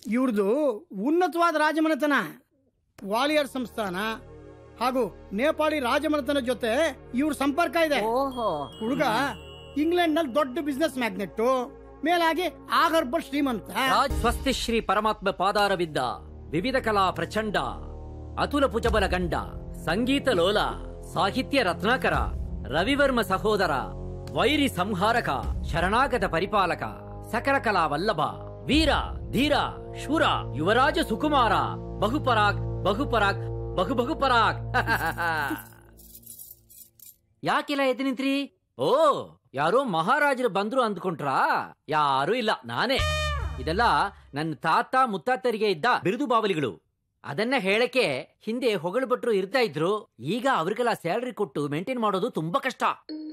ಇವ್ರದು ಉನ್ನತವಾದ ರಾಜಮನೆತನ. ವಾಲಿಯರ್ ಸಂಸ್ಥಾನ ಹಾಗೂ ನೇಪಾಳಿ ರಾಜಮನೆತನ ಜೊತೆ ಇವ್ರ ಸಂಪರ್ಕ ಇದೆ. ಹುಡುಗ ಇಂಗ್ಲೆಂಡ್ ನಲ್ಲಿ ದೊಡ್ಡ ಬಿಸ್ನೆಸ್ ಮ್ಯಾಗ್ನೆಟ್, ಮೇಲಾಗಿ ಆಗರ್ಭ ಶ್ರೀಮಂತ. ಸ್ವಸ್ತಿ ಶ್ರೀ ಪರಮಾತ್ಮ ಪಾದಾರವಿದ್ದ ವಿವಿಧ ಕಲಾ ಪ್ರಚಂಡ, ಅತುಲ ಭುಜಬಲ ಗಂಡ, ಸಂಗೀತ ಲೋಲ, ಸಾಹಿತ್ಯ ರತ್ನಾಕರ, ರವಿವರ್ಮ ಸಹೋದರ, ವೈರಿ ಸಂಹಾರಕ, ಶರಣಾಗತ ಪರಿಪಾಲಕ, ಸಕಲ ಕಲಾ ವಲ್ಲಭ, ವೀರ ಧೀರ ಶೂರ, ಯುವರಾಜ ಸುಕುಮಾರ, ಬಹುಪರಾಗ್ ಬಹುಪರಾಗ್ ಬಹುಪರಾಗ್. ಯಾಕೆಲ್ಲ ಎದ್ದು ನಿಂತ್ರಿ? ಓ, ಯಾರೋ ಮಹಾರಾಜರು ಬಂದ್ರು ಅಂದ್ಕೊಂಡ್ರಾ? ಯಾರೂ ಇಲ್ಲ, ನಾನೇ. ಇದೆಲ್ಲ ನನ್ನ ತಾತ ಮುತ್ತಾತರಿಗೆ ಇದ್ದ ಬಿರುದು ಬಾವಲಿಗಳು. ಅದನ್ನ ಹೇಳಕ್ಕೆ ಹಿಂದೆ ಹೊಗಳು ಭಟ್ರು ಇರ್ತಾ ಇದ್ರು. ಈಗ ಅವ್ರಿಗೆಲ್ಲ ಸ್ಯಾಲರಿ ಕೊಟ್ಟು ಮೇಂಟೈನ್ ಮಾಡೋದು ತುಂಬಾ ಕಷ್ಟ.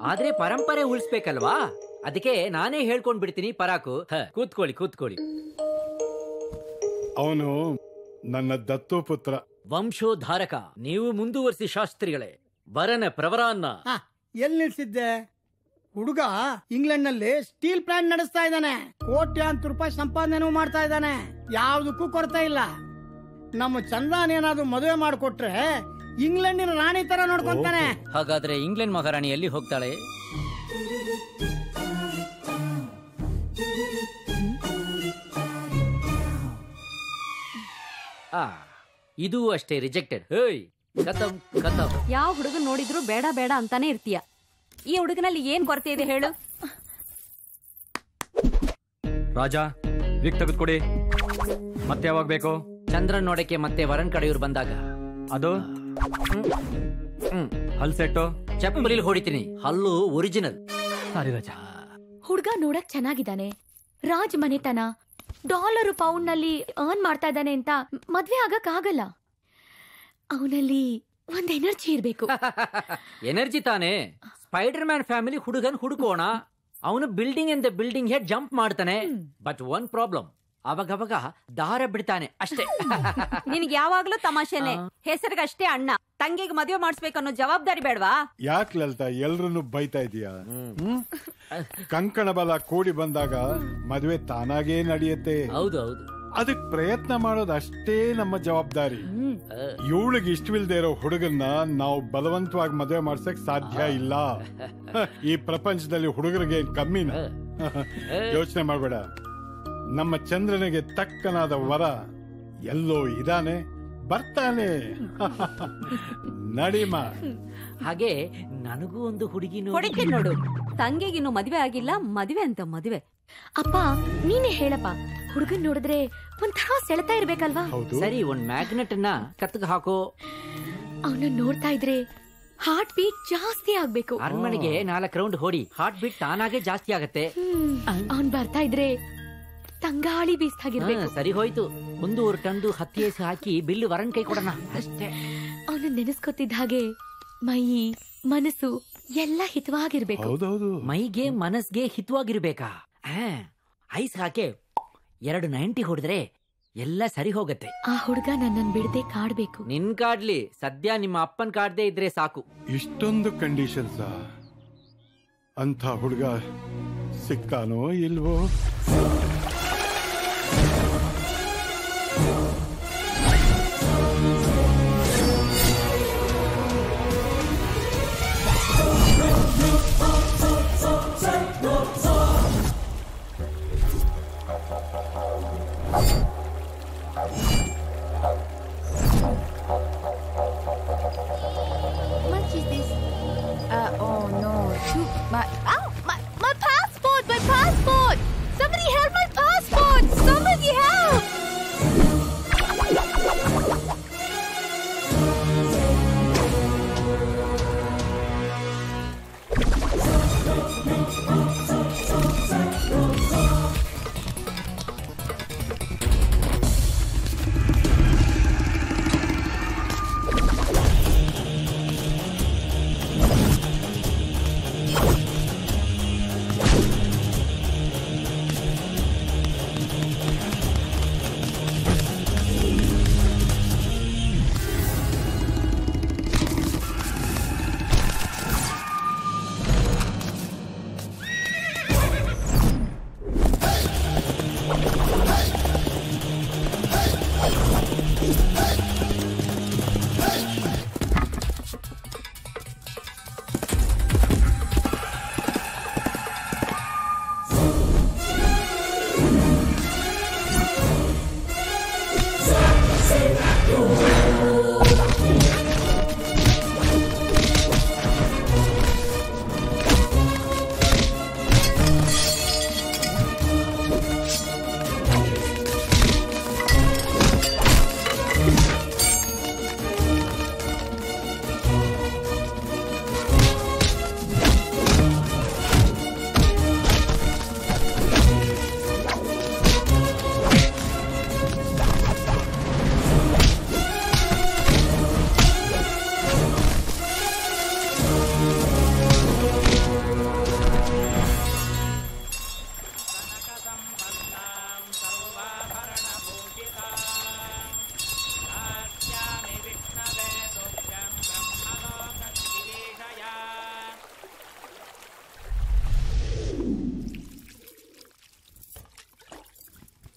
ಆದ್ರೆ ಪರಂಪರೆ ಉಳಿಸ್ಬೇಕಲ್ವಾ, ಅದಕ್ಕೆ ನಾನೇ ಹೇಳ್ಕೊಂಡ್ ಬಿಡ್ತೀನಿ. ಪರಾಕು, ಕೂತ್ಕೊಳ್ಳಿ. ಅವನು ನನ್ನ ದತ್ತು ಪುತ್ರ, ವಂಶೋದ್ಧಾರಕ. ನೀವು ಮುಂದುವರಿಸಿ ಶಾಸ್ತ್ರಿಗಳೇ. ವರನ ಪ್ರವರಾನ್ನ ಎಲ್ಲಿ ನಿಲ್ಸಿದ್ದೆ? ಹುಡುಗ ಇಂಗ್ಲೆಂಡ್ ನಲ್ಲಿ ಸ್ಟೀಲ್ ಪ್ಲಾಂಟ್ ನಡೆಸ್ತಾ ಇದ್ದಾನೆ. ಕೋಟ್ಯಾಂತರ ರೂಪಾಯಿ ಸಂಪಾದನೆ ಮಾಡ್ತಾ ಇದ್ದಾನೆ. ಯಾವ್ದಕ್ಕೂ ಕೊರತೆ ಇಲ್ಲ. ನಮ್ಮ ಚಂದ್ರನ್ ಏನಾದ್ರು ಮದುವೆ ಮಾಡಿಕೊಟ್ರೆ ಇಂಗ್ಲೆಂಡಿನ ರಾಣಿ ತರ ನೋಡ್ಕೊಂತಾನೆ. ಹಾಗಾದ್ರೆ ಇಂಗ್ಲೆಂಡ್ ಮಹಾರಾಣಿ ಎಲ್ಲಿ ಹೋಗ್ತಾಳೆ? ಇದು ಅಷ್ಟೇ, ರಿಜೆಕ್ಟೆಡ್. ಯಾವ ಹುಡುಗನ್ ನೋಡಿದ್ರು ಬೇಡ ಬೇಡ ಅಂತಾನೆ ಇರ್ತೀಯ. ಈ ಹುಡುಗನಲ್ಲಿ ಏನ್ ಕೊರತೆ ಇದೆ ಹೇಳು? ರಾಜ, ವಿಗ್ ತೆಗೆದುಕೊಡಿ. ಮತ್ತೆ ಯಾವಾಗ ಬೇಕು? ಚಂದ್ರನ್ ನೋಡಕ್ಕೆ ಮತ್ತೆ ವರನ್ ಕಡೆಯವ್ರು ಬಂದಾಗ. ಅದು ಹಲ್ ಸೆಟ್ಟು ಚಪ್ಪಲಿಲ್ ಹೊಡಿತೀನಿ. ಹಲ್ಲು ಒರಿಜಿನಲ್. ಸಾರಿ ರಾಜ. ಹುಡುಗ ನೋಡಕ್ ಚೆನ್ನಾಗಿದ್ದಾನೆ, ರಾಜ್ ಮನೆತನ, ಡಾಲರ್ ಪೌಂಡ್ ನಲ್ಲಿ ಅರ್ನ್ ಮಾಡ್ತಾ ಇದ್ದಾನೆ ಅಂತ ಮದ್ವೆ ಆಗಕ್ ಆಗಲ್ಲ. ಅವನಲ್ಲಿ ಒಂದ್ ಎನರ್ಜಿ ಇರ್ಬೇಕು. ಎನರ್ಜಿ ತಾನೆ. ಸ್ಪೈಡರ್ ಮ್ಯಾನ್ ಫ್ಯಾಮಿಲಿ ಹುಡುಗನ್ ಹುಡುಕೋಣ. ಅವನು ಬಿಲ್ಡಿಂಗ್ ಇಂದ ಬಿಲ್ಡಿಂಗ್ ಹೆಡ್ ಜಂಪ್ ಮಾಡ್ತಾನೆ. ಬಟ್ ಒನ್ ಪ್ರಾಬ್ಲಮ್, ಅವಾಗವಾಗ ದಾರ ಬಿಡ್ತಾನೆ ಅಷ್ಟೇ. ನಿನ್ಗೆ ಯಾವಾಗ್ಲೂ ತಮಾಷೆನೆ. ಹೆಸರಿಗಷ್ಟೇ ಅಣ್ಣ, ತಂಗಿಗೆ ಮದುವೆ ಮಾಡಿಸ್ಬೇಕನ್ನೋ ಜವಾಬ್ದಾರಿ ಬೇಡವಾ? ಯಾಕೆ ಲಲಿತಾ ಎಲ್ರನ್ನು ಬೈತಾ ಇದೀಯಾ? ಕಂಕಣ ಬಲ ಕೂಡಿ ಬಂದಾಗ ಮದುವೆ ತಾನಾಗೇ ನಡೆಯುತ್ತೆ. ಹೌದು, ಅದಕ್ ಪ್ರಯತ್ನ ಮಾಡೋದು ಅಷ್ಟೇ ನಮ್ಮ ಜವಾಬ್ದಾರಿ. ಇವಳಿಗೆ ಇಷ್ಟವಿಲ್ದೇ ಇರೋ ಹುಡುಗನ್ನ ನಾವು ಬಲವಂತವಾಗಿ ಮದುವೆ ಮಾಡ್ಸಕ್ ಸಾಧ್ಯ ಇಲ್ಲ. ಈ ಪ್ರಪಂಚದಲ್ಲಿ ಹುಡುಗರಿಗೆ ಕಮ್ಮಿನ? ಯೋಚನೆ ಮಾಡ್ಬೇಡ. ನಮ್ಮ ಚಂದ್ರನಿಗೆ ತಕ್ಕನಾದ ವರ ಎಲ್ಲೋ ಇದಾನೆ, ಬರ್ತಾನೆ. ನಡಿಮ. ಹಾಗೆ ನನಗೂ ಒಂದು ಹುಡುಗಿ ನೋಡು. ತಂಗಿಗಿನ್ನು ಮದುವೆ ಆಗಿಲ್ಲ, ಮದುವೆ ಅಂತ ಮದುವೆ. ಅಪ್ಪ ನೀನೇ ಹೇಳಪ್ಪ, ಹುಡುಗನ್ ನೋಡಿದ್ರೆ ಒಂಥರ ಸೆಳೆತಾ ಇರ್ಬೇಕಲ್ವಾ? ಸರಿ, ಒಂದ್ ಮ್ಯಾಗ್ನೆಟ್ ಅನ್ನ ಕತ್ತಗ ಹಾಕೋ. ಅವನ ನೋಡ್ತಾ ಇದ್ರೆ ಹಾರ್ಟ್ ಬೀಟ್ ಜಾಸ್ತಿ ಆಗ್ಬೇಕು. ಅರಮನೆಗೆ 4 ರೌಂಡ್ ಹೊಡಿ, ಹಾರ್ಟ್ ಬೀಟ್ ತಾನಾಗೆ ಜಾಸ್ತಿ ಆಗತ್ತೆ. ಅವನ್ ಬರ್ತಾ ಇದ್ರೆ ತಂಗಾಳಿ ಬೀಸ್ತಾಗಿರ್ಬೇಕು. ಸರಿ ಹೋಯ್ತು. 1 ಟನ್ದು ಹತ್ತಿ ಏಸು ಹಾಕಿ ಬಿಲ್ಲು ವರನ್ ಕೈ ಕೊಡೋಣ ಅಷ್ಟೇ. ಅವನು ನೆನೆಸ್ಕೊತಿದ್ದ ಹಾಗೆ ಮೈ ಮನಸ್ಸು ಎಲ್ಲ ಹಿತವಾಗಿರ್ಬೇಕು. ಮೈಗೆ ಮನಸ್ಗೆ ಹಿತವಾಗಿರ್ಬೇಕಾ? ಐಸ್ ಹಾಕಿ 290 ಹೊಡೆದ್ರೆ ಎಲ್ಲ ಸರಿ ಹೋಗತ್ತೆ. ಆ ಹುಡುಗ ನನ್ನನ್ ಬಿಡದೆ ಕಾಡ್ಬೇಕು. ನಿನ್ ಕಾಡ್ಲಿ, ಸದ್ಯ ನಿಮ್ಮ ಅಪ್ಪನ್ ಕಾಡ್ದೇ ಇದ್ರೆ ಸಾಕು. ಇಷ್ಟೊಂದು ಕಂಡೀಷನ್ಸ್ ಅಂತ ಹುಡುಗ ಸಿಗ್ತಾನೋ ಇಲ್ವೋ? My passport! Somebody help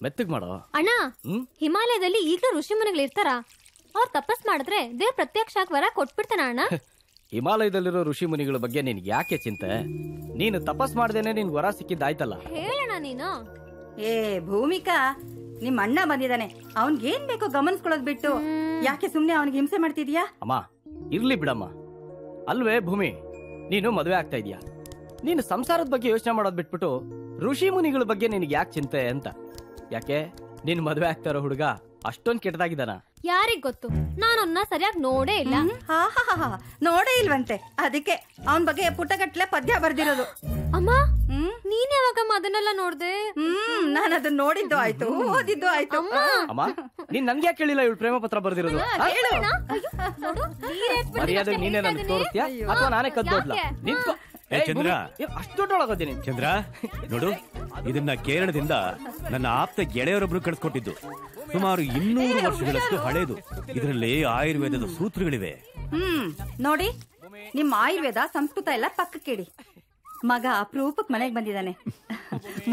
ಮೆತ್ತಗ್ ಮಾಡೋ ಅಣ್ಣ. ಹಿಮಾಲಯದಲ್ಲಿ ಈಗಲೂ ಋಷಿ ಮುನಿಗಳು ಇರ್ತಾರ? ಅವ್ರು ತಪಸ್ ಮಾಡಿದ್ರೆ ದೇವ್ರ ಪ್ರತ್ಯಕ್ಷ ವರ ಕೊಟ್ಬಿಡ್ತಾನ ಅಣ್ಣ. ಹಿಮಾಲಯದಲ್ಲಿರೋ ಋಷಿ ಮುನಿಗಳ ಬಗ್ಗೆ ನಿನ್ಗೆ ಯಾಕೆ ಚಿಂತೆ? ನೀನು ತಪಸ್ ಮಾಡ್ದೇನೆ ನಿನ್ ವರ ಸಿಕ್ಕಿದ್ದಾಯ್ತಲ್ಲ. ಹೇಳಣ್ಣ ನೀನು. ಏ ಭೂಮಿಕಾ, ನಿಮ್ ಅಣ್ಣ ಬಂದಿದ್ದಾನೆ, ಅವನ್ಗೇನ್ ಬೇಕೋ ಗಮನಿಸ್ಕೊಳ್ಳೋದ್ ಬಿಟ್ಟು ಯಾಕೆ ಸುಮ್ನೆ ಅವನಿಗೆ ಹಿಂಸೆ ಮಾಡ್ತಿದ್ಯಾ? ಅಮ್ಮ ಇರ್ಲಿ ಬಿಡಮ್ಮ. ಅಲ್ವೇ ಭೂಮಿ, ನೀನು ಮದುವೆ ಆಗ್ತಾ ಇದೀಯಾ, ನೀನು ಸಂಸಾರದ ಬಗ್ಗೆ ಯೋಚನೆ ಮಾಡೋದ್ ಬಿಟ್ಬಿಟ್ಟು ಋಷಿ ಮುನಿಗಳ ಬಗ್ಗೆ ನಿನಗೆ ಯಾಕೆ ಚಿಂತೆ ಅಂತ. ಯಾಕೆ ನೀನ್ ಮದುವೆ ಆಗ್ತಾ ಇರೋ ಹುಡುಗ ಅಷ್ಟೊಂದ್ ಕೆಟ್ಟದಾಗಿದ್ದಾನ? ಯಾರಿಗ್ ಗೊತ್ತು, ನಾನನ್ನ ಸರಿಯಾಗಿ ನೋಡೇ ಇಲ್ಲ. ನೋಡೇ ಇಲ್ವಂತೆ, ಅದಕ್ಕೆ ಅವನ್ ಬಗ್ಗೆ ಪುಟ್ಟಗಟ್ಲೆ ಪದ್ಯ ಬರ್ದಿರೋದು. ಅಮ್ಮ, ನೀನ್ ಯಾವಾಗಮ್ಮ ಅದನ್ನೆಲ್ಲ ನೋಡ್ದೆ? ನಾನು ಅದನ್ನ ನೋಡಿದ್ದು ಆಯ್ತು, ಓದಿದ್ದು ಆಯ್ತು. ಅಮ್ಮ ನೀನ್ ನನ್ಗೆ ಯಾಕೆ ಕೇಳಿಲ್ಲ ಇವಳು ಪ್ರೇಮ ಪತ್ರ ಬರ್ದಿರೋದು? ಮರ್ಯಾದೆ ನೀನೇ ನನ್ಗೆ ತೋರಿಸ್ತೀಯಾ ಅಥವಾ ನಾನೇ ಕದ್ದೋದ್ಲ? ನಿಂತ್ಕೋ. ಚಂದ್ರ, ಅಷ್ಟು ದೊಡ್ಡೊಳಗೋದಿ ನೀನ್. ಚಂದ್ರ ನೋಡು, ಇದನ್ನ ಕೇರಳದಿಂದ ನನ್ನ ಆಪ್ತ ಗೆಳೆಯರೊಬ್ರು ಕಳಿಸ್ಕೊಟ್ಟಿದ್ದು. ಸುಮಾರು 200 ವರ್ಷಗಳಷ್ಟು ಹಳೇದು. ಇದರಲ್ಲಿ ಆಯುರ್ವೇದದ ಸೂತ್ರಗಳಿವೆ. ನೋಡಿ, ನಿಮ್ಮ ಆಯುರ್ವೇದ ಸಂಸ್ಕೃತ ಎಲ್ಲ ಪಕ್ಕಕ್ಕಿಡಿ. ಮಗ ಅಪರೂಪಕ್ ಮನೆಗ್ ಬಂದಿದ್ದಾನೆ.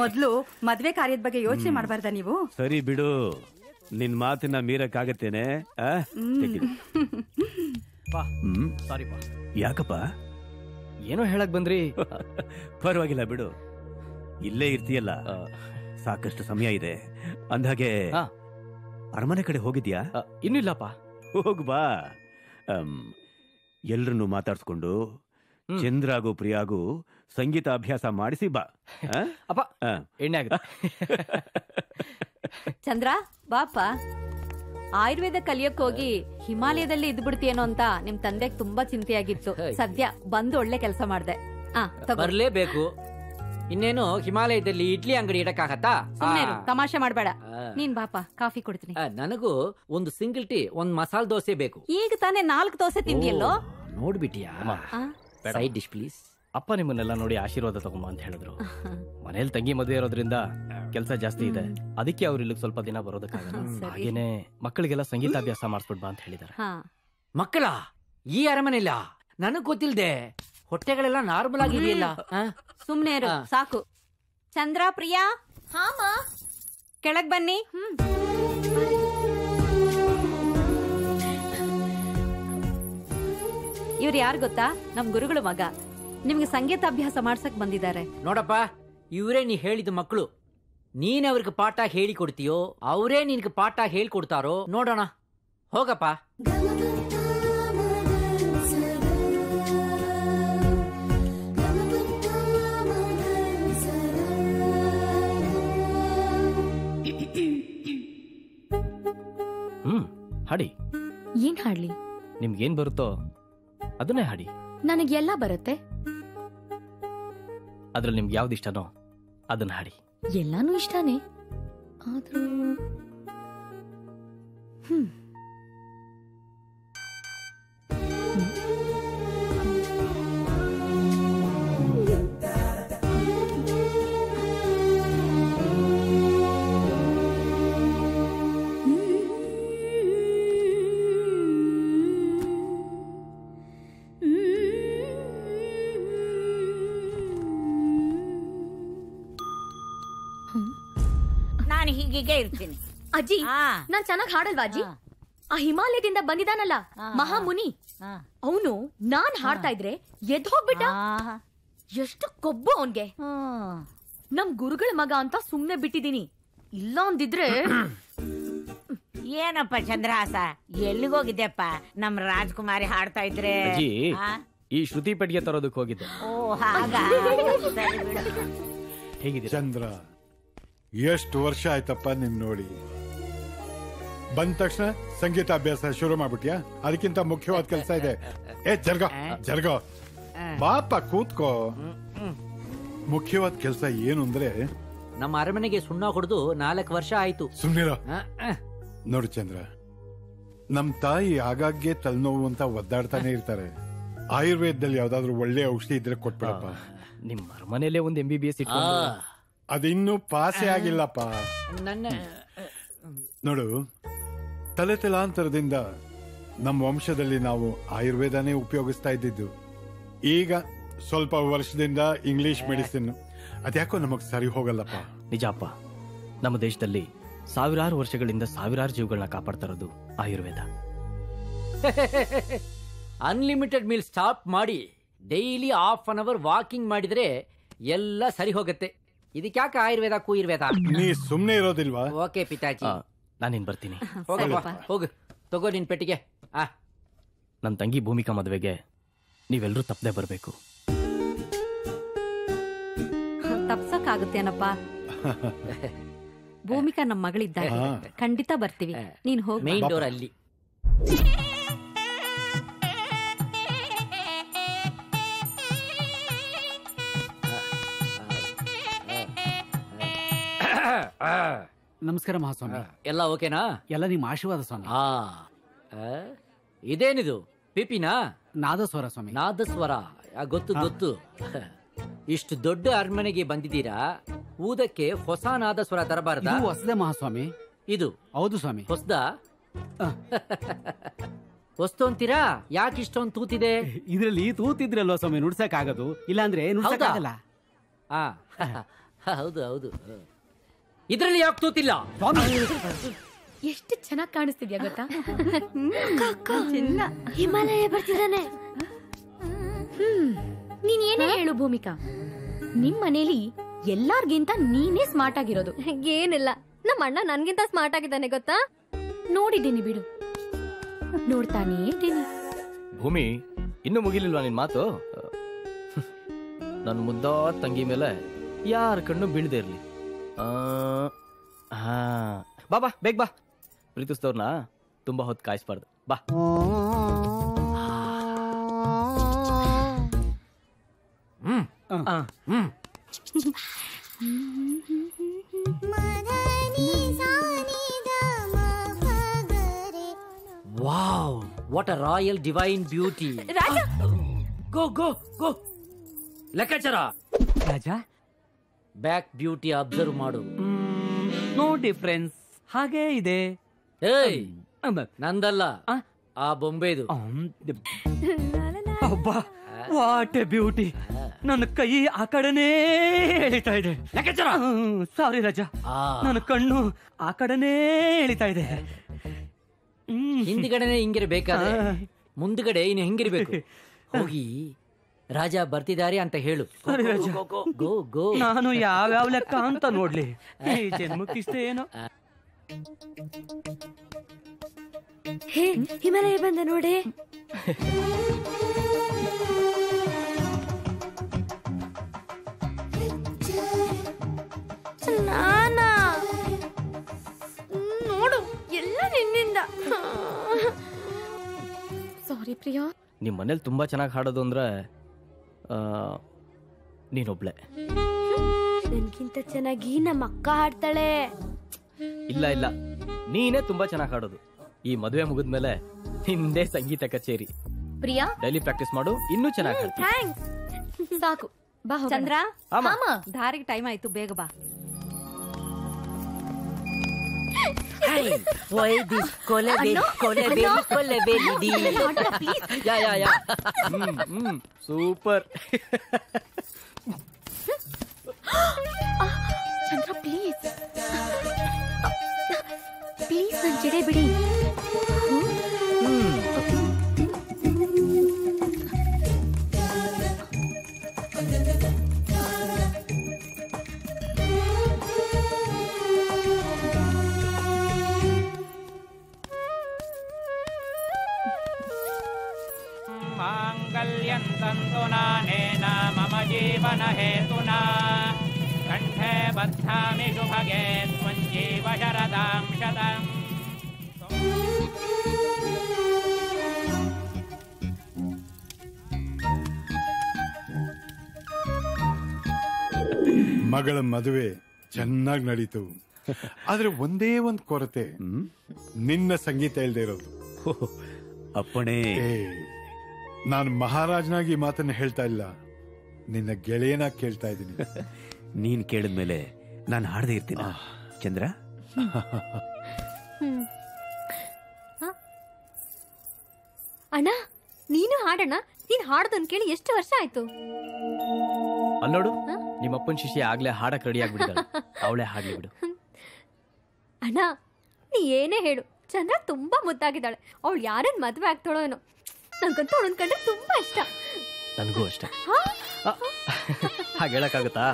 ಮೊದ್ಲು ಮದ್ವೆ ಕಾರ್ಯದ ಬಗ್ಗೆ ಯೋಚನೆ ಮಾಡಬಾರ್ದ ನೀವು? ಸರಿ ಬಿಡು, ನಿನ್ ಮಾತನ್ನ ಮೀರಕ್ಕಾಗತ್ತೇನೆ? ಸಾರಿಪ್ಪ. ಯಾಕಪ್ಪ? ಏನೋ ಹೇಳಕ್ ಬಂದ್ರಿ? ಪರವಾಗಿಲ್ಲ ಬಿಡು, ಇಲ್ಲೇ ಇರ್ತೀಯಲ್ಲ, ಸಾಕಷ್ಟು ಸಮಯ ಇದೆ. ಅಂದಾಗೆ ಅರಮನೆ ಕಡೆ ಹೋಗಿದ್ಯಾ? ಇನ್ನಿಲ್ಲಪ್ಪ. ಹೋಗು ಬಾ. ಎಲ್ರನ್ನು ಮಾತಾಡ್ಸ್ಕೊಂಡು ಚಂದ್ರಾಗೂ ಪ್ರಿಯಾಗೂ ಸಂಗೀತ ಅಭ್ಯಾಸ ಮಾಡಿಸಿ ಬಾ. ಅಪ್ಪ ಎಣ್ಣೆ ಆಗ. ಚಂದ್ರ ಬಾಪ, ಆಯುರ್ವೇದ ಕಲಿಯಕ್ ಹೋಗಿ ಹಿಮಾಲಯದಲ್ಲಿ ಇದ್ ಬಿಡ್ತೀಯೇನೋ ಅಂತ ನಿಮ್ ತಂದೆಗೆ ತುಂಬಾ ಚಿಂತೆಯಾಗಿತ್ತು. ಸದ್ಯ ಬಂದು ಒಳ್ಳೆ ಕೆಲಸ ಮಾಡ್ದೆ. ಬರ್ಲೇಬೇಕು. ಇನ್ನೇನು ಹಿಮಾಲಯದಲ್ಲಿ ಇಡ್ಲಿ ಅಂಗಡಿ ಇಡಕ್ಕಾಗತ್ತಾ? ತಮಾಷೆ ಮಾಡ್ಬೇಡ. ನೀನ್ ಬಾಪ, ಕಾಫಿ ಕೊಡ್ತೀನಿ. ನನಗೂ ಒಂದು ಸಿಂಗಲ್ ಟೀ, ಒಂದ್ ಮಸಾಲ ದೋಸೆ ಬೇಕು. ಈಗ ತಾನೇ 4 ದೋಸೆ ತಿಂದಿಯಲ್ಲೋ? ನೋಡ್ಬಿಟ್ಟಿಯಾ? Side dish please. ಅಪ್ಪ ನಿಮ್ಮನ್ನೆಲ್ಲ ನೋಡಿ ಆಶೀರ್ವಾದ ತಗೊಂಬ ಅಂತ ಹೇಳಿದ್ರು. ಮನೇಲಿ ತಂಗಿ ಮದುವೆ ಇರೋದ್ರಿಂದ ಕೆಲಸ ಜಾಸ್ತಿ ಇದೆ, ಅದಕ್ಕೆ ಅವ್ರು ಇಲ್ಲಿಗೆ ಸ್ವಲ್ಪ ದಿನ ಬರೋದಕ್ಕಾಗಲ್ಲ. ಹಾಗೇನೆ ಮಕ್ಕಳಿಗೆಲ್ಲ ಸಂಗೀತಾಭ್ಯಾಸ ಮಾಡಿಸ್ಬಿಡ್ಬಾ ಅಂತ ಹೇಳಿದಾರೆ. ಮಕ್ಕಳ ಈ ಅರಮನೆಲ್ಲ ನನಗ್ ಗೊತ್ತಿಲ್ದೆ. ಹೊಟ್ಟೆಗಳೆಲ್ಲ ನಾರ್ಮಲ್ ಆಗಿದೆಯಲ್ಲ. ಸುಮ್ನೆ ಇರು ಸಾಕು. ಚಂದ್ರ, ಪ್ರಿಯಾ, ಕೆಳಗ್ ಬನ್ನಿ. ಇವ್ರು ಯಾರು ಗೊತ್ತಾ? ನಮ್ ಗುರುಗಳು ಮಗ. ನಿಮ್ಗೆ ಸಂಗೀತ ಅಭ್ಯಾಸ ಮಾಡ್ಸಕ್ ಬಂದಿದ್ದಾರೆ. ನೋಡಪ್ಪ, ಇವರೇ ನೀ ಹೇಳಿದ ಮಕ್ಕಳು. ನೀನ್ ಅವ್ರಿಗೆ ಪಾಠ ಹೇಳಿ ಕೊಡ್ತೀಯೋ ಅವರೇ ನಿನ್ಗೆ ಪಾಠ ಹೇಳ್ಕೊಡ್ತಾರೋ ನೋಡೋಣ. ಹೋಗಪ್ಪ. ಹಾಡಿ. ಏನ್ ಹಾಡ್ಲಿ? ನಿಮ್ಗೇನ್ ಬರುತ್ತೋ ಅದನ್ನೇ ಹಾಡಿ. ನನಗೆಲ್ಲ ಬರುತ್ತೆ. ಅದ್ರಲ್ಲಿ ನಿಮ್ಗೆ ಯಾವ್ದು ಇಷ್ಟನೋ ಅದನ್ನ ಹಾಡಿ. ಎಲ್ಲಾನು ಇಷ್ಟನೇ, ಆದ್ರೂ ನಾನು ಹೀಗೆ ಇರ್ತೀನಿ. ಅಜ್ಜಿ, ನಾನ್ ಚೆನ್ನಾಗ್ ಹಾಡಲ್ವಾ ಅಜ್ಜಿ? ಆ ಹಿಮಾಲಯದಿಂದ ಬಂದಿದಾನಲ್ಲ ಮಹಾಮುನಿ, ಅವನು ನಾನ್ ಹಾಡ್ತಾ ಇದ್ರೆ ಎದ್ ಹೋಗ್ಬಿಟ್ಟ. ಎಷ್ಟು ಕೊಬ್ಬು ಅವನ್ಗೆ. ನಮ್ ಗುರುಗಳ ಮಗ ಅಂತ ಸುಮ್ನೆ ಬಿಟ್ಟಿದೀನಿ, ಇಲ್ಲ ಅಂದಿದ್ರೆ ಏನಪ್ಪ ಚಂದ್ರಹಾಸ ಎಲ್ಲಿಗೋಗಿದ್ದೆಪ್ಪ? ನಮ್ ರಾಜ್ಕುಮಾರಿ ಹಾಡ್ತಾ ಇದ್ರೆ. ಅಜ್ಜಿ, ಈ ಶ್ರುತಿ ಪೆಟ್ಟಿಗೆ ತರೋದಕ್ಕೆ ಹೋಗಿದ್ದೆ. ಓ ಹಾಗ. ಹೇಗಿದ್ದೀರಾ ಚಂದ್ರ? ಎಷ್ಟು ವರ್ಷ ಆಯ್ತಪ್ಪ ನಿನ್ ನೋಡಿ. ಬಂದ ತಕ್ಷಣ ಸಂಗೀತ ಅಭ್ಯಾಸ ಶುರು ಮಾಡ್ಬಿಟ್ಯಾ? ಅದಕ್ಕಿಂತ ಮುಖ್ಯವಾದ ಕೆಲಸ ಇದೆ. ಜರ್ಗೋ ಬಾಪ ಕೂತ್ಕೋ. ಮುಖ್ಯವಾದ ಕೆಲಸ ಏನು ಅಂದ್ರೆ, ನಮ್ಮ ಅರಮನೆಗೆ ಸುಣ್ಣ ಹೊಡೆದು 4 ವರ್ಷ ಆಯ್ತು. ಸುಮ್ನಿರೋ. ನೋಡು ಚಂದ್ರ, ನಮ್ ತಾಯಿ ಆಗಾಗ್ಗೆ ತಲೆನೋವು ಅಂತ ಒದ್ದಾಡ್ತಾನೆ ಇರ್ತಾರೆ. ಆಯುರ್ವೇದದಲ್ಲಿ ಯಾವ್ದಾದ್ರು ಒಳ್ಳೆ ಔಷಧಿ ಇದ್ರೆ ಕೊಟ್ಬಿಡಪ್ಪ. ನಿಮ್ ಅರಮನೆಯಲ್ಲೇ ಒಂದು MBBS ಇಟ್ಟು. ಅದಿನ್ನೂ ಪಾಸೆ ಆಗಿಲ್ಲಪ್ಪ. ನೋಡು, ತಲೆ ತಲಾಂತರದಿಂದ ನಮ್ಮ ವಂಶದಲ್ಲಿ ನಾವು ಆಯುರ್ವೇದನೇ ಉಪಯೋಗಿಸ್ತಾ ಇದ್ದಿದ್ದು. ಈಗ ಸ್ವಲ್ಪ ವರ್ಷದಿಂದ ಇಂಗ್ಲಿಷ್ ಮೆಡಿಸಿನ್. ಅದ್ಯಾಕೋ ನಮಗ್ ಸರಿ ಹೋಗಲ್ಲಪ್ಪ. ನಿಜಪ್ಪ, ನಮ್ಮ ದೇಶದಲ್ಲಿ ಸಾವಿರಾರು ವರ್ಷಗಳಿಂದ ಸಾವಿರಾರು ಜೀವಗಳನ್ನ ಕಾಪಾಡ್ತಾ ಇರೋದು ಆಯುರ್ವೇದ. ಅನ್ಲಿಮಿಟೆಡ್ ಮೀಲ್ ಸ್ಟಾಪ್ ಮಾಡಿ ಡೈಲಿ ½ ವಾಕಿಂಗ್ ಮಾಡಿದ್ರೆ ಎಲ್ಲ ಸರಿ ಹೋಗುತ್ತೆ. ಇದಕ್ಯಾಕೆ ಆಯುರ್ವೇದ ಕೂಯುರ್ವೇದ? ನೀ ಸುಮ್ನೆ ಇರೋದಿಲ್ವಾ? ಓಕೆ ಪಿತಾಜಿ, ನಾನಿನ್ ಬರ್ತೀನಿ. ಹೋಗು, ತಗೋ ನಿನ್ ಪೆಟ್ಟಿಗೆ. ನನ್ನ ತಂಗಿ ಭೂಮಿಕಾ ಮದುವೆಗೆ ನೀವೆಲ್ಲರೂ ತಪ್ಪದೆ ಬರಬೇಕು. ತಪ್ಸಕ್ಕಾಗುತ್ತೇನಪ್ಪ? ಭೂಮಿಕಾ ನಮ್ಮ ಮಗಳಿದ್ದಾಗ ಖಂಡಿತ ಬರ್ತೀವಿ. ನೀನ್ ಹೋಗಿ. ಮೇನ್ ಡೋರ್ ಅಲ್ಲಿ. ನಮಸ್ಕಾರ ಮಹಾಸ್ವಾಮಿ. ಎಲ್ಲ ಓಕೆನಾ? ಎಲ್ಲ ನಿಮ್ಮ ಆಶೀರ್ವಾದ ಸ್ವಾಮಿ. ಇದೇನಿದು ಪಿಪಿನಾ? ನಾದಸ್ವರ ಸ್ವಾಮಿ. ನಾದಸ್ವರ ಗೊತ್ತು. ಇಷ್ಟು ದೊಡ್ಡ ಅರಮನೆಗೆ ಬಂದಿದ್ದೀರಾ, ಊದಕ್ಕೆ ಹೊಸ ನಾದಸ್ವರ ತರಬಾರ್ದ? ಹೊಸದೇ ಮಹಾಸ್ವಾಮಿ. ಇದು ಹೌದು ಸ್ವಾಮಿ. ಹೊಸದ ಹೊಸ್ತು ಅಂತೀರಾ? ಯಾಕೆ ಇಷ್ಟೊಂದು ತೂತಿದೆ? ಇದ್ರಲ್ಲಿ ತೂತಿದ್ರಲ್ವ ಸ್ವಾಮಿ ನುಡ್ಸಕ್ ಆಗೋದು, ಇಲ್ಲಾಂದ್ರೆ ನುಡ್ಸಕ್ಕಾಗಲ್ಲ. ಹೌದು. ಇದ್ರಲ್ಲಿ ಯಾಕೆ ತೂತಿಲ್ಲ? ಎಷ್ಟು ಚೆನ್ನಾಗಿ ಕಾಣಿಸ್ತಿದ್ಯಾ ಗೊತ್ತಾ? ಹಿಮಾಲಯ ಬರ್ತಿದ್ದಾನೆ. ನೀನ್ ಏನೇ ಹೇಳು ಭೂಮಿಕಾ, ನಿಮ್ ಮನೇಲಿ ಎಲ್ಲಾರ್ಗಿಂತ ನೀನೇ ಸ್ಮಾರ್ಟ್ ಆಗಿರೋದು. ಏನಿಲ್ಲ, ನಮ್ಮ ಅಣ್ಣ ನನ್ಗಿಂತ ಸ್ಮಾರ್ಟ್ ಆಗಿದ್ದಾನೆ ಗೊತ್ತಾ? ನೋಡಿದ್ದೀನಿ ಬಿಡು, ನೋಡ್ತಾನೇ ಇದ್ದೀನಿ. ಭೂಮಿ, ಇನ್ನೂ ಮುಗಿಲಿಲ್ವಾ ನಿನ್ ಮಾತು? ನನ್ನ ಮುದ್ದಾದ ತಂಗಿ ಮೇಲೆ ಯಾರ ಕಣ್ಣು ಬೀಳದೆ ಇರ್ಲಿ. ಬಾ ಬೇಗ ಬಾ. ಪ್ರೀತಿಸ್ತವ್ರನ್ನ ತುಂಬಾ ಹೊತ್ತು ಕಾಯಿಸ್ಬಾರ್ದು. ಬಾ. Wow, what a royal divine beauty. ಗೋ ಲೆಕ್ಕಾಚಾರ. ರಾಜ, ಬ್ಯಾಕ್ ಬ್ಯೂಟಿ ಅಬ್ಸರ್ವ್ ಮಾಡು. ನೋ ಡಿಫರೆನ್ಸ್, ಹಾಗೇ ಇದೆ. ಏಯ್, ನಂದಲ್ಲ, ಆ ಬೊಂಬೆದು. ಅಬ್ಬಾ, ವಾಟ್ ಎ ಬ್ಯೂಟಿ. ನನ್ನ ಕೈ ಆ ಕಡೆನೇ ಎಳಿತಾ ಇದೆ. ಸಾರಿ ರಾಜ, ನನ್ನ ಕಣ್ಣು ಆ ಕಡೆನೇ ಎಳಿತಾ ಇದೆ. ಹಿಂದ್ಗಡೆನೆ ಹಿಂಗಿರ್ಬೇಕಾದ್ರೆ ಮುಂದ್ಗಡೆ ಇನ್ನು ಹೆಂಗಿರ್ಬೇಕು. ಹೋಗಿ ರಾಜ ಬರ್ತಿದ್ದಾರೆ ಅಂತ ಹೇಳು. ಗೋ. ನಾನು ಯಾವ್ಯಾವ ಲೆಕ್ಕ ಅಂತ ನೋಡ್ಲಿ. ಈ ಜನ್ಮಕ್ಕಿಷ್ಟೇ ಏನೋ. ಹೇ, ಹಿಮಾಲಯ ಬಂದ ನೋಡೆ. ನೋಡು, ಎಲ್ಲ ನಿನ್ನಿಂದ. ಸಾರಿ ಪ್ರಿಯಾ. ನಿಮ್ ಮನೇಲಿ ತುಂಬಾ ಚೆನ್ನಾಗಿ ಹಾಡೋದು ಅಂದ್ರೆ ನೀನೊಬ್ಳೆ. ನನ್ಗಿಂತ ಚೆನ್ನಾಗಿ ನಮ್ಮ ಅಕ್ಕ ಹಾಡ್ತಾಳೆ. ಇಲ್ಲ, ನೀನೇ ತುಂಬಾ ಚೆನ್ನಾಗಿ ಹಾಡೋದು. ಈ ಮದುವೆ ಮುಗಿದ್ಮೇಲೆ ಹಿಂದೆ ಸಂಗೀತ ಕಚೇರಿ. ಪ್ರಿಯಾ, ಡೈಲಿ ಪ್ರಾಕ್ಟೀಸ್ ಮಾಡು, ಇನ್ನೂ ಚೆನ್ನಾಗಿ ಹಾಡ್ತೀನಿ. ಥ್ಯಾಂಕ್ಸ್. ಸಾಕು, ಬಾ. ಚಂದ್ರ, ದಾರಿಗೆ ಟೈಮ್ ಆಯ್ತು, ಬೇಗ ಬಾ. ಸೂಪರ್. ಚಂದ್ರ, ಪ್ಲೀಸ್ ನನ್ ಜಡೆ ಬಿಡಿ. तन्तु नानेन मम जीवन हेतुना कंठे बध्नामि शुभगे त्वं जीव शरदां शतम् ಮಗಳ ಮದುವೆ ಚೆನ್ನಾಗಿ ನಡೀತು. ಆದ್ರೆ ಒಂದೇ ಒಂದು ಕೊರತೆ, ನಿನ್ನ ಸಂಗೀತ ಇಲ್ದೇ ಇರೋದು. ಅಪ್ಪಣೆ. ನಾನು ಮಹಾರಾಜನಾಗಿ ಮಾತನ್ನ ಹೇಳ್ತಾ ಇಲ್ಲ, ನಿನ್ನ ಗೆಳೆಯನಾಗಿ ಕೇಳ್ತಾ ಇದ್ದೀನಿ. ನೀನ್ ಕೇಳಿದ್ಮೇಲೆ ನಾನು ಹಾಡದೇ ಇರ್ತೀನ ಚಂದ್ರ? ಅಣ್ಣ ನೀನು ಹಾಡಣ್ಣ. ನೀನ್ ಹಾಡೋದನ್ ಕೇಳಿ ಎಷ್ಟು ವರ್ಷ ಆಯ್ತು. ಅಲ್ಲೋಡು, ನಿಮ್ಮಪ್ಪನ ಶಿಷ್ಯ ಆಗ್ಲೇ ಹಾಡಕ್ ರೆಡಿ ಆಗ್ಬಿಟ್ಟಿದ್ದಾಳೆ. ಅವಳೇ ಹಾಡ್ಲಿ ಬಿಡು. ಅಣ್ಣ ನೀ ಏನೇ ಹೇಳು, ಚಂದ್ರ ತುಂಬಾ ಮುದ್ದಾಗಿದ್ದಾಳೆ. ಅವಳು ಯಾರನ್ ಮದ್ವೆ ಆಗ್ತಾಳೋ ಏನೋ, ನಂಗಂತೂ ಅವಳನ್ ಕಂಡ್ರೆ ತುಂಬಾ ಇಷ್ಟ. ನನಗೂ ಅಷ್ಟೇ. ಹಾಗೆ ಹೇಳಕ್ಕಾಗತ್ತಾ?